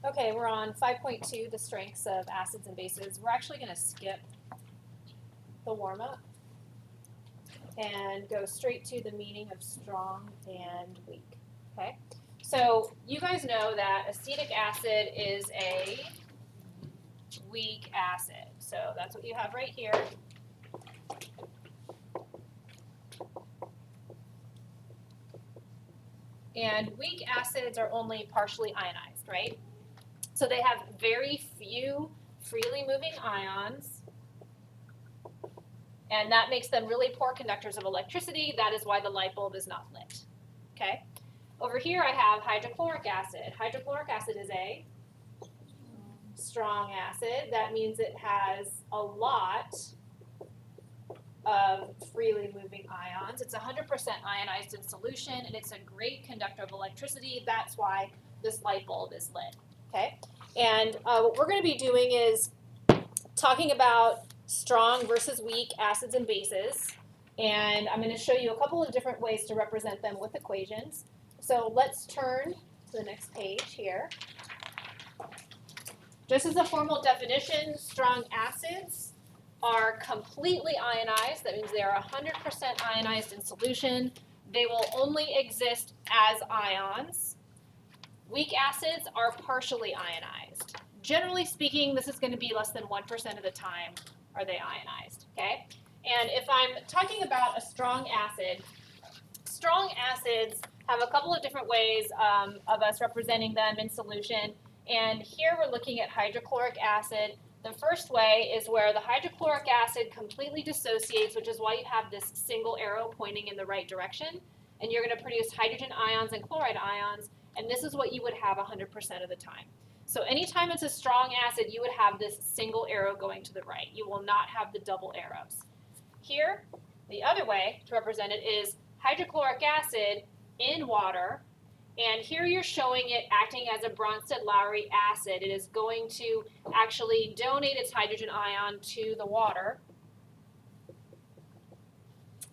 Okay, we're on 5.2, the strengths of acids and bases. We're actually going to skip the warm-up and go straight to the meaning of strong and weak. Okay, so you guys know that acetic acid is a weak acid. So that's what you have right here. And weak acids are only partially ionized, right? So they have very few freely moving ions, and that makes them really poor conductors of electricity. That is why the light bulb is not lit. Okay? Over here I have hydrochloric acid. Hydrochloric acid is a strong acid. That means it has a lot of freely moving ions. It's 100% ionized in solution, and it's a great conductor of electricity. That's why this light bulb is lit. Okay? And what we're going to be doing is talking about strong versus weak acids and bases. And I'm going to show you a couple of different ways to represent them with equations. So let's turn to the next page here. Just as a formal definition, strong acids are completely ionized. That means they are 100% ionized in solution. They will only exist as ions. Weak acids are partially ionized. Generally speaking, this is going to be less than 1% of the time are they ionized, okay? And if I'm talking about a strong acids have a couple of different ways of us representing them in solution. And here we're looking at hydrochloric acid. The first way is where the hydrochloric acid completely dissociates, which is why you have this single arrow pointing in the right direction. And you're going to produce hydrogen ions and chloride ions. And this is what you would have 100% of the time. So anytime it's a strong acid, you would have this single arrow going to the right. You will not have the double arrows. Here, the other way to represent it is hydrochloric acid in water. And here you're showing it acting as a Bronsted-Lowry acid. It is going to actually donate its hydrogen ion to the water.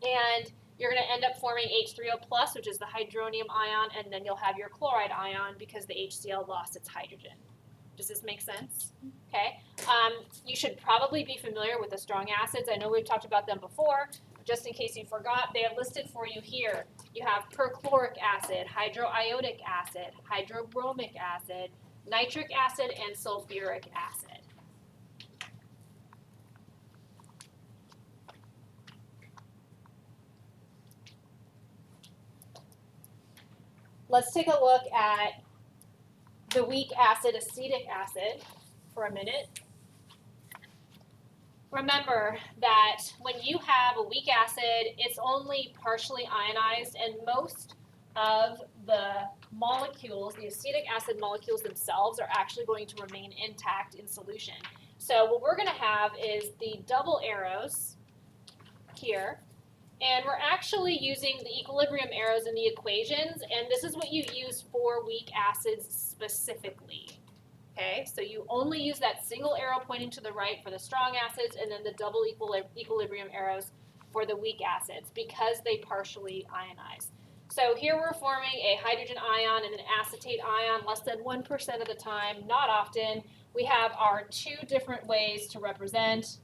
And you're going to end up forming H3O+, which is the hydronium ion, and then you'll have your chloride ion because the HCl lost its hydrogen. Does this make sense? Okay. You should probably be familiar with the strong acids. I know we've talked about them before. Just in case you forgot, they are listed for you here. You have perchloric acid, hydroiodic acid, hydrobromic acid, nitric acid, and sulfuric acid. Let's take a look at the weak acid, acetic acid, for a minute. Remember that when you have a weak acid, it's only partially ionized, and most of the molecules, the acetic acid molecules themselves, are actually going to remain intact in solution. So what we're going to have is the double arrows here. And we're actually using the equilibrium arrows in the equations, and this is what you use for weak acids specifically. Okay, so you only use that single arrow pointing to the right for the strong acids, and then the double equilibrium arrows for the weak acids because they partially ionize. So here we're forming a hydrogen ion and an acetate ion less than 1% of the time, not often. We have our two different ways to represent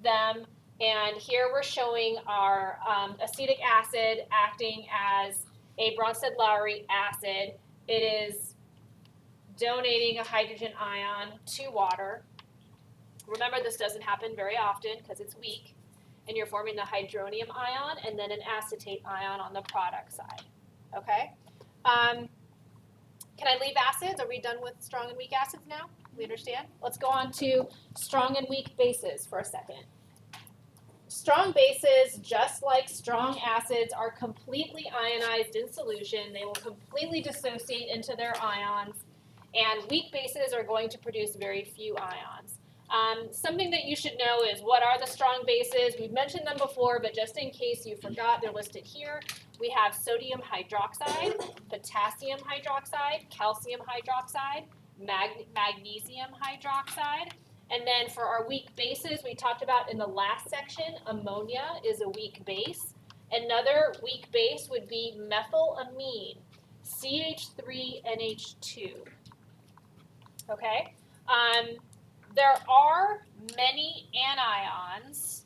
them. And here we're showing our acetic acid acting as a Bronsted-Lowry acid. It is donating a hydrogen ion to water. Remember, this doesn't happen very often because it's weak. And you're forming the hydronium ion and then an acetate ion on the product side. Okay? Can I leave acids? Are we done with strong and weak acids now? We understand? Let's go on to strong and weak bases for a second. Strong bases, just like strong acids, are completely ionized in solution. They will completely dissociate into their ions. And weak bases are going to produce very few ions. Something that you should know is what are the strong bases? We've mentioned them before, but just in case you forgot, they're listed here. We have sodium hydroxide, potassium hydroxide, calcium hydroxide, magnesium hydroxide. And then for our weak bases, we talked about in the last section, ammonia is a weak base. Another weak base would be methylamine, CH3NH2. okay? There are many anions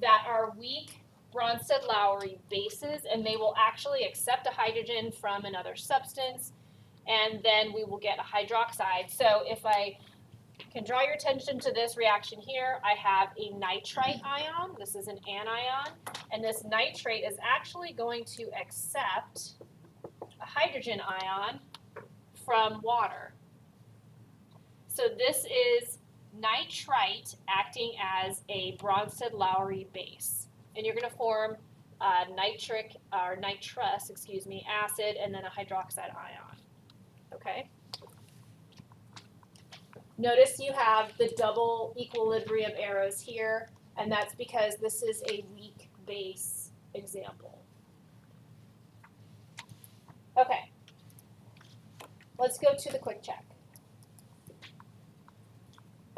that are weak Bronsted-Lowry bases, and they will actually accept a hydrogen from another substance, and then we will get a hydroxide. So if I can draw your attention to this reaction here, I have a nitrite ion. This is an anion, and this nitrate is actually going to accept a hydrogen ion from water. So this is nitrite acting as a Bronsted-Lowry base. And you're going to form nitrous acid, and then a hydroxide ion. Okay? Notice you have the double equilibrium arrows here, and that's because this is a weak base example. Okay. Let's go to the quick check.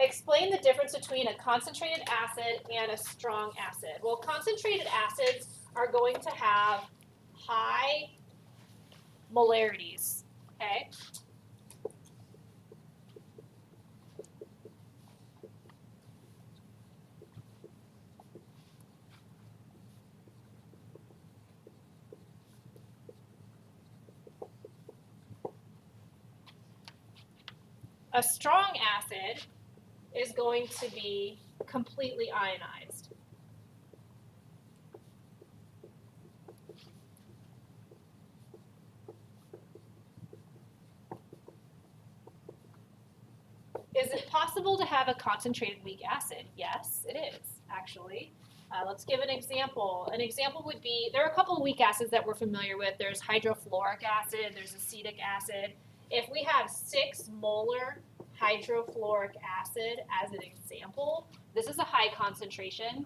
Explain the difference between a concentrated acid and a strong acid. Well, concentrated acids are going to have high molarities, okay? A strong acid is going to be completely ionized. Is it possible to have a concentrated weak acid? Yes, it is, actually. Let's give an example. An example would be, there are a couple of weak acids that we're familiar with. There's hydrofluoric acid, there's acetic acid. If we have 6 molar hydrofluoric acid as an example, this is a high concentration,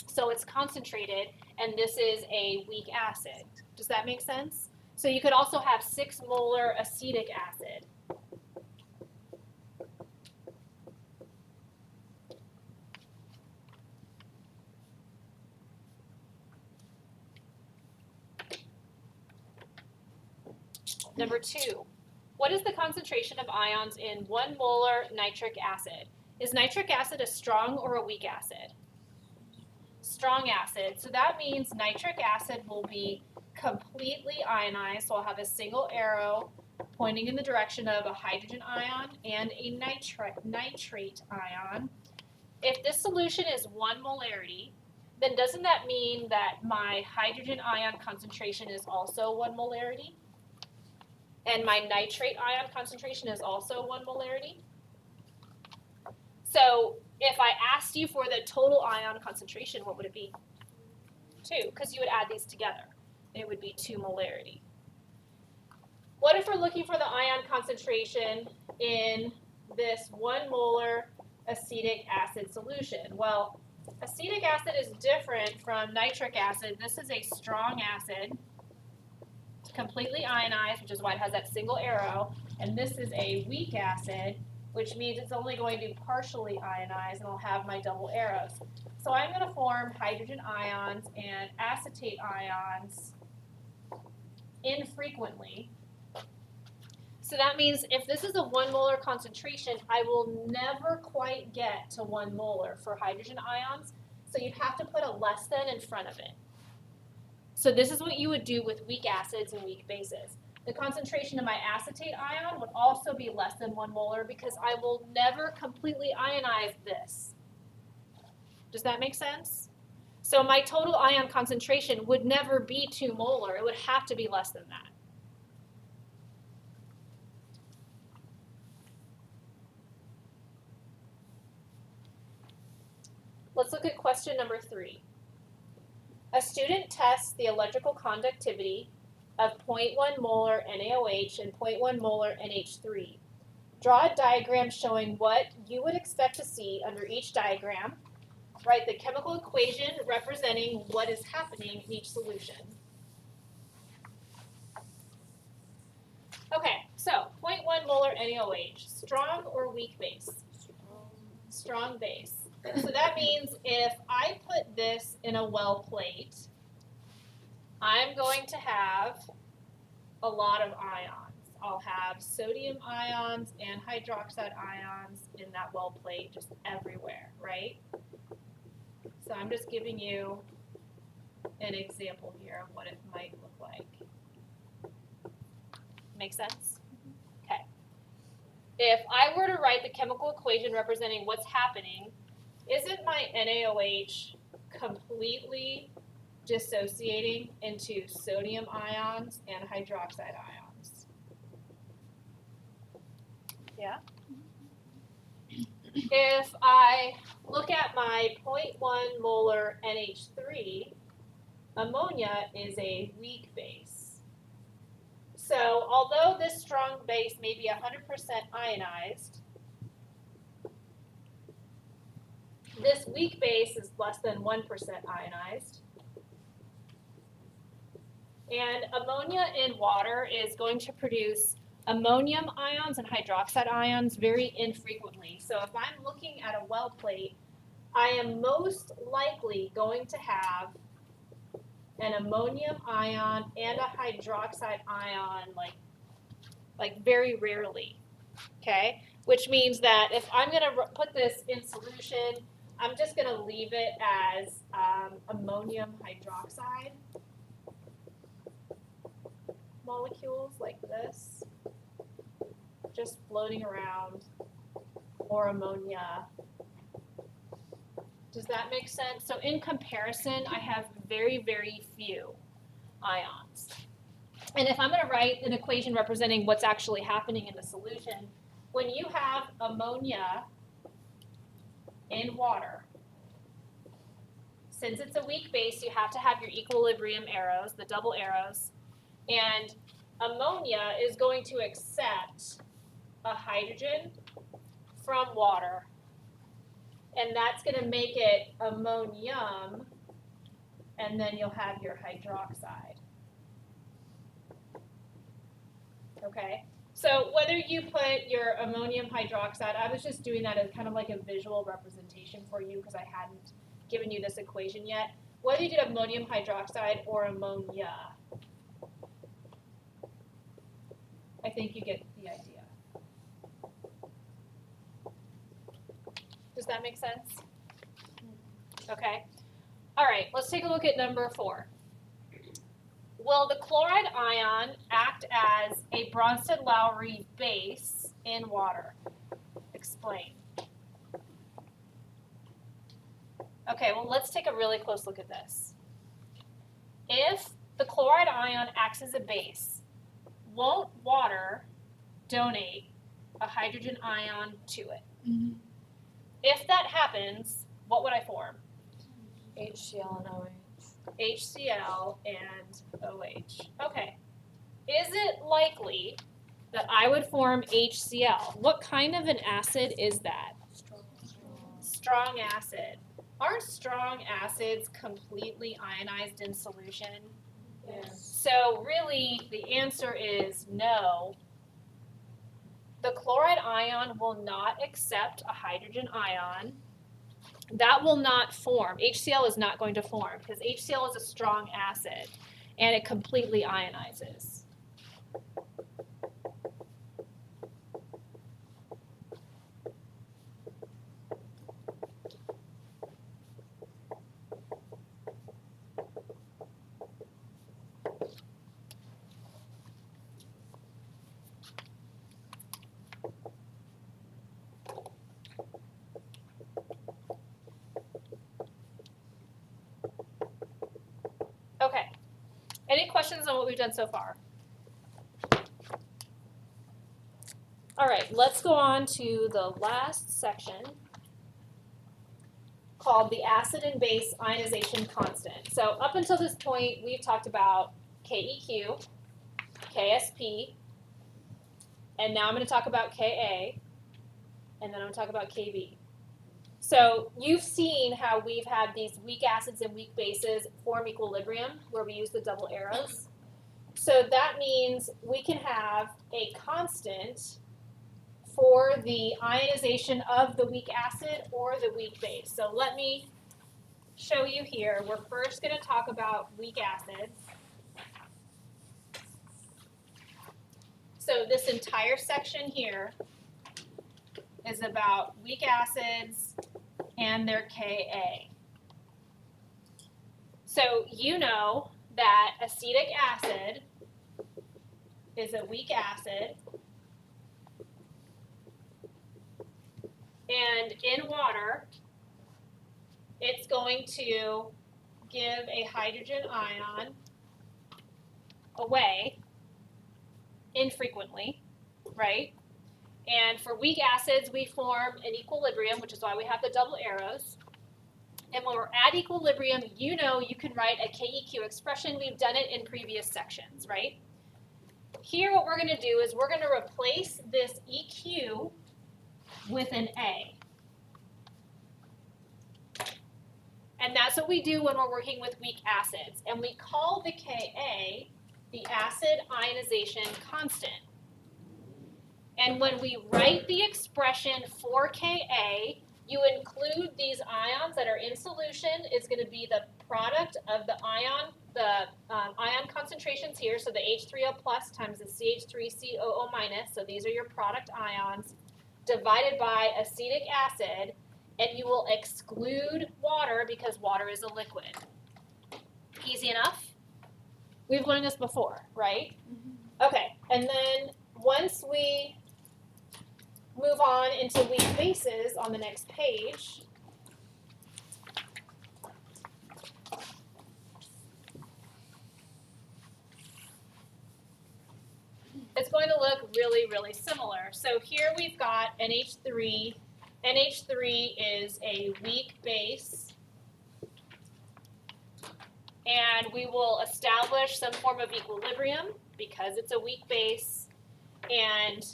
so it's concentrated, and this is a weak acid. Does that make sense? So you could also have 6 molar acetic acid. Number 2, what is the concentration of ions in 1 molar nitric acid? Is nitric acid a strong or a weak acid? Strong acid. So that means nitric acid will be completely ionized. So I'll have a single arrow pointing in the direction of a hydrogen ion and a nitrate ion. If this solution is 1 molarity, then doesn't that mean that my hydrogen ion concentration is also 1 molarity? And my nitrate ion concentration is also 1 molarity. So if I asked you for the total ion concentration, what would it be? 2, because you would add these together. It would be 2 molarity. What if we're looking for the ion concentration in this 1 molar acetic acid solution? Well, acetic acid is different from nitric acid. This is a strong acid, completely ionized, which is why it has that single arrow, and this is a weak acid, which means it's only going to be partially ionized, and I'll have my double arrows. So I'm going to form hydrogen ions and acetate ions infrequently. So that means if this is a 1 molar concentration, I will never quite get to 1 molar for hydrogen ions, so you'd have to put a less than in front of it. So this is what you would do with weak acids and weak bases. The concentration of my acetate ion would also be less than 1 molar because I will never completely ionize this. Does that make sense? So my total ion concentration would never be 2 molar. It would have to be less than that. Let's look at question number 3. A student tests the electrical conductivity of 0.1 molar NaOH and 0.1 molar NH3. Draw a diagram showing what you would expect to see under each diagram. Write the chemical equation representing what is happening in each solution. Okay, so 0.1 molar NaOH, strong or weak base? Strong base. So that means if I put this in a well plate, I'm going to have a lot of ions. I'll have sodium ions and hydroxide ions in that well plate just everywhere, right? So I'm just giving you an example here of what it might look like. Make sense? Okay. If I were to write the chemical equation representing what's happening, isn't my NaOH completely dissociating into sodium ions and hydroxide ions? Yeah? If I look at my 0.1 molar NH3, ammonia is a weak base. So although this strong base may be 100% ionized, this weak base is less than 1% ionized. And ammonia in water is going to produce ammonium ions and hydroxide ions very infrequently. So if I'm looking at a well plate, I am most likely going to have an ammonium ion and a hydroxide ion like very rarely, okay? Which means that if I'm going to put this in solution, I'm just going to leave it as ammonium hydroxide molecules like this, just floating around, or ammonia. Does that make sense? So in comparison, I have very, very few ions. And if I'm going to write an equation representing what's actually happening in the solution, when you have ammonia in water, since it's a weak base, you have to have your equilibrium arrows, the double arrows, and ammonia is going to accept a hydrogen from water, and that's going to make it ammonium, and then you'll have your hydroxide. Okay, so whether you put your ammonium hydroxide, I was just doing that as kind of like a visual representation for you because I hadn't given you this equation yet. Whether you did ammonium hydroxide or ammonia, I think you get the idea. Does that make sense? Okay. All right, let's take a look at number 4. Will the chloride ion act as a Bronsted-Lowry base in water? Explain. Okay, well, let's take a really close look at this. If the chloride ion acts as a base, won't water donate a hydrogen ion to it? Mm-hmm. If that happens, what would I form? HCl and OH. HCl and OH. Okay. Is it likely that I would form HCl? What kind of an acid is that? Strong acid. Aren't strong acids completely ionized in solution? Yes. So really, the answer is no. The chloride ion will not accept a hydrogen ion. That will not form. HCl is not going to form because HCl is a strong acid and it completely ionizes. Okay. Any questions on what we've done so far? All right, let's go on to the last section called the acid and base ionization constant. So up until this point, we've talked about KEQ, KSP, and now I'm going to talk about Ka, and then I'm going to talk about Kb. So you've seen how we've had these weak acids and weak bases form equilibrium where we use the double arrows. So that means we can have a constant for the ionization of the weak acid or the weak base. So let me show you here. We're first going to talk about weak acids. So this entire section here is about weak acids and their Ka. So you know that acetic acid is a weak acid, and in water, it's going to give a hydrogen ion away infrequently, right? And for weak acids, we form an equilibrium, which is why we have the double arrows. And when we're at equilibrium, you know you can write a KEQ expression. We've done it in previous sections, right? Here, what we're going to do is we're going to replace this EQ with an A. And that's what we do when we're working with weak acids. And we call the Ka the acid ionization constant. And when we write the expression for Ka, you include these ions that are in solution. It's going to be the product of the ion concentrations here. So the H3O plus times the CH3COO minus. So these are your product ions divided by acetic acid. And you will exclude water because water is a liquid. Easy enough? We've learned this before, right? Mm-hmm. Okay, and then once we move on into weak bases on the next page, it's going to look really, really similar. So here we've got NH3. NH3 is a weak base, and we will establish some form of equilibrium because it's a weak base, and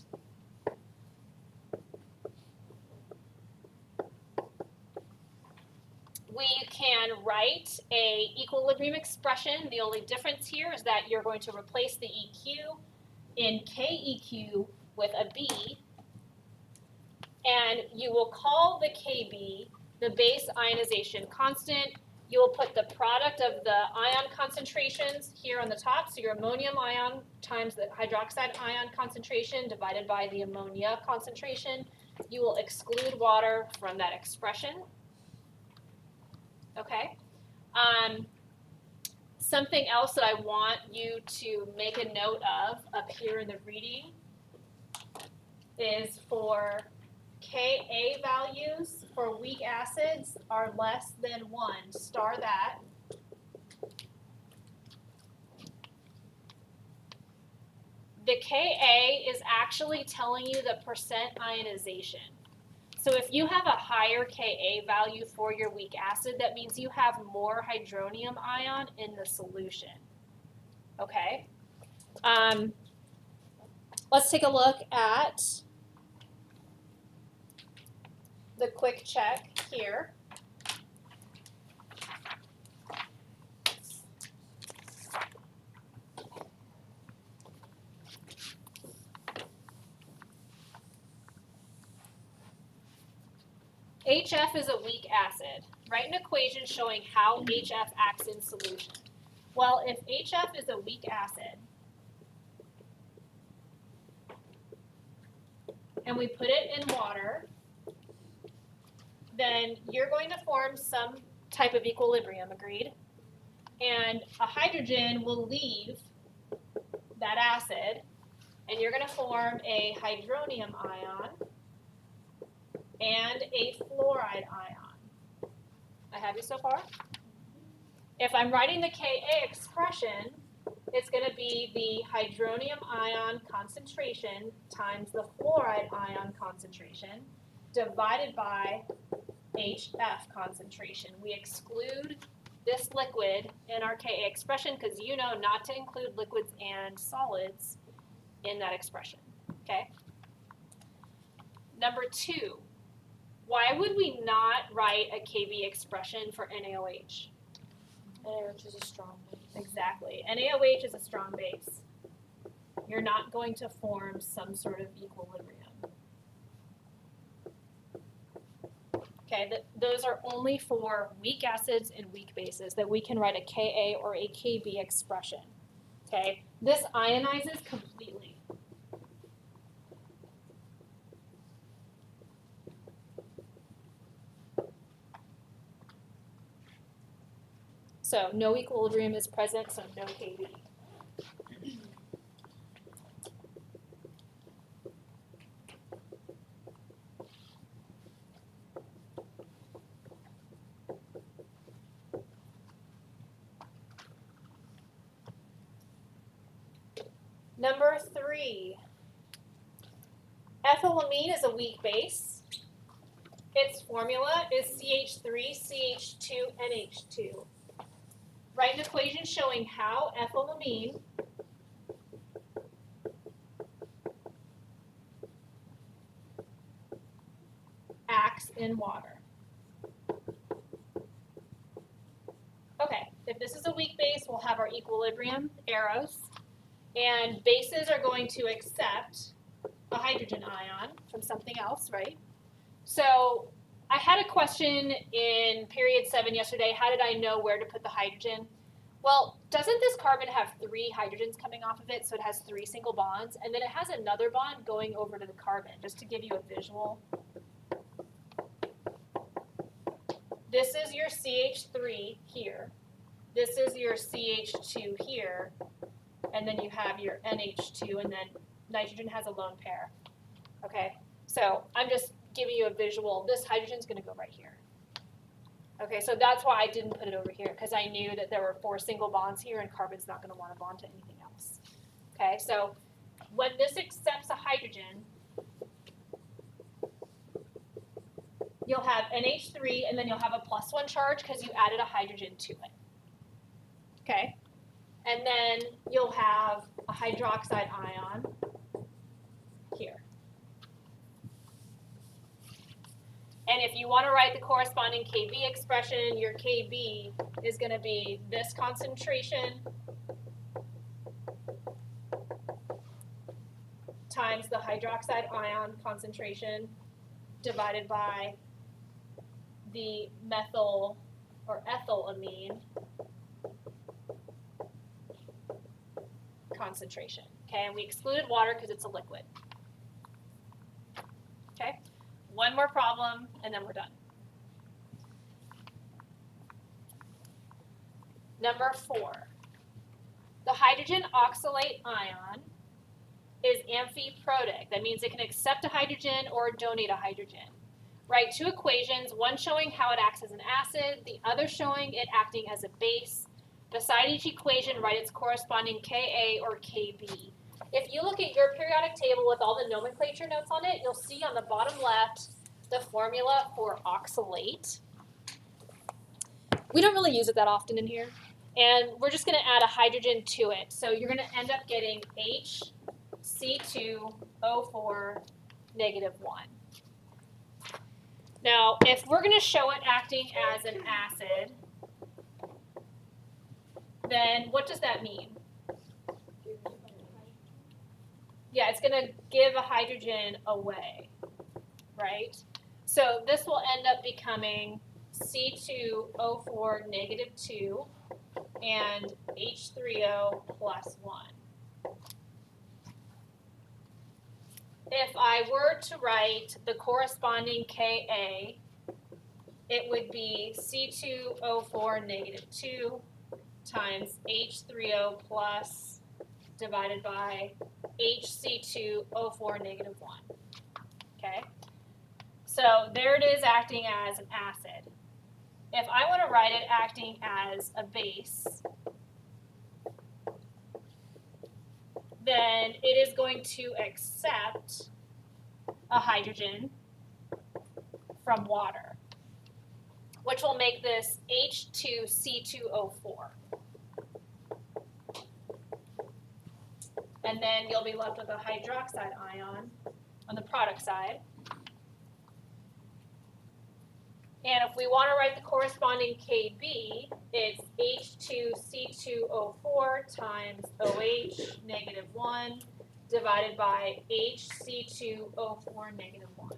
we can write a equilibrium expression. The only difference here is that you're going to replace the EQ in KEQ with a B, and you will call the KB the base ionization constant. You will put the product of the ion concentrations here on the top, so your ammonium ion times the hydroxide ion concentration divided by the ammonia concentration. You will exclude water from that expression. Okay. Something else that I want you to make a note of up here in the reading is for Ka values for weak acids are less than 1. Star that. The Ka is actually telling you the percent ionization. So if you have a higher Ka value for your weak acid, that means you have more hydronium ion in the solution. Okay? Let's take a look at the quick check here. HF is a weak acid. Write an equation showing how HF acts in solution. Well, if HF is a weak acid, and we put it in water, then you're going to form some type of equilibrium, agreed? And a hydrogen will leave that acid, and you're going to form a hydronium ion and a fluoride ion. I have you so far? If I'm writing the Ka expression, it's going to be the hydronium ion concentration times the fluoride ion concentration divided by HF concentration. We exclude this liquid in our Ka expression because you know not to include liquids and solids in that expression. Okay? Number 2, why would we not write a Kb expression for NaOH? NaOH is a strong base. Exactly. NaOH is a strong base. You're not going to form some sort of equilibrium. Okay, those are only for weak acids and weak bases that we can write a Ka or a Kb expression. Okay, this ionizes completely. So no equilibrium is present, so no Kb. Number 3, ethylamine is a weak base. Its formula is CH3CH2NH2. Write an equation showing how ethylamine acts in water. Okay, if this is a weak base, we'll have our equilibrium arrows. And bases are going to accept a hydrogen ion from something else, right? So I had a question in period 7 yesterday. How did I know where to put the hydrogen? Well, doesn't this carbon have 3 hydrogens coming off of it, so it has 3 single bonds, and then it has another bond going over to the carbon, just to give you a visual. This is your CH3 here. This is your CH2 here. And then you have your NH2, and then nitrogen has a lone pair. Okay, so I'm just giving you a visual. This hydrogen's going to go right here. Okay, so that's why I didn't put it over here, because I knew that there were 4 single bonds here, and carbon's not going to want to bond to anything else. Okay, so when this accepts a hydrogen, you'll have NH3, and then you'll have a +1 charge because you added a hydrogen to it. Okay? And then you'll have a hydroxide ion here. And if you want to write the corresponding Kb expression, your Kb is going to be this concentration times the hydroxide ion concentration divided by the methyl or ethylamine concentration. Okay, and we excluded water because it's a liquid. Okay, one more problem and then we're done. Number 4, the hydrogen oxalate ion is amphiprotic. That means it can accept a hydrogen or donate a hydrogen. Write 2 equations, one showing how it acts as an acid, the other showing it acting as a base. Beside each equation, write its corresponding Ka or Kb. If you look at your periodic table with all the nomenclature notes on it, you'll see on the bottom left the formula for oxalate. We don't really use it that often in here. And we're just going to add a hydrogen to it. So you're going to end up getting HC2O4 -1. Now, if we're going to show it acting as an acid, then what does that mean? Yeah, it's going to give a hydrogen away, right? So this will end up becoming C2O4 -2 and H3O +1. If I were to write the corresponding Ka, it would be C2O4 -2 times H3O plus divided by HC2O4 -1. Okay? So there it is acting as an acid. If I want to write it acting as a base, then it is going to accept a hydrogen from water, which will make this H2C2O4. And then you'll be left with a hydroxide ion on the product side. And if we want to write the corresponding Kb, it's H2C2O4 times OH -1 divided by HC2O4 -1.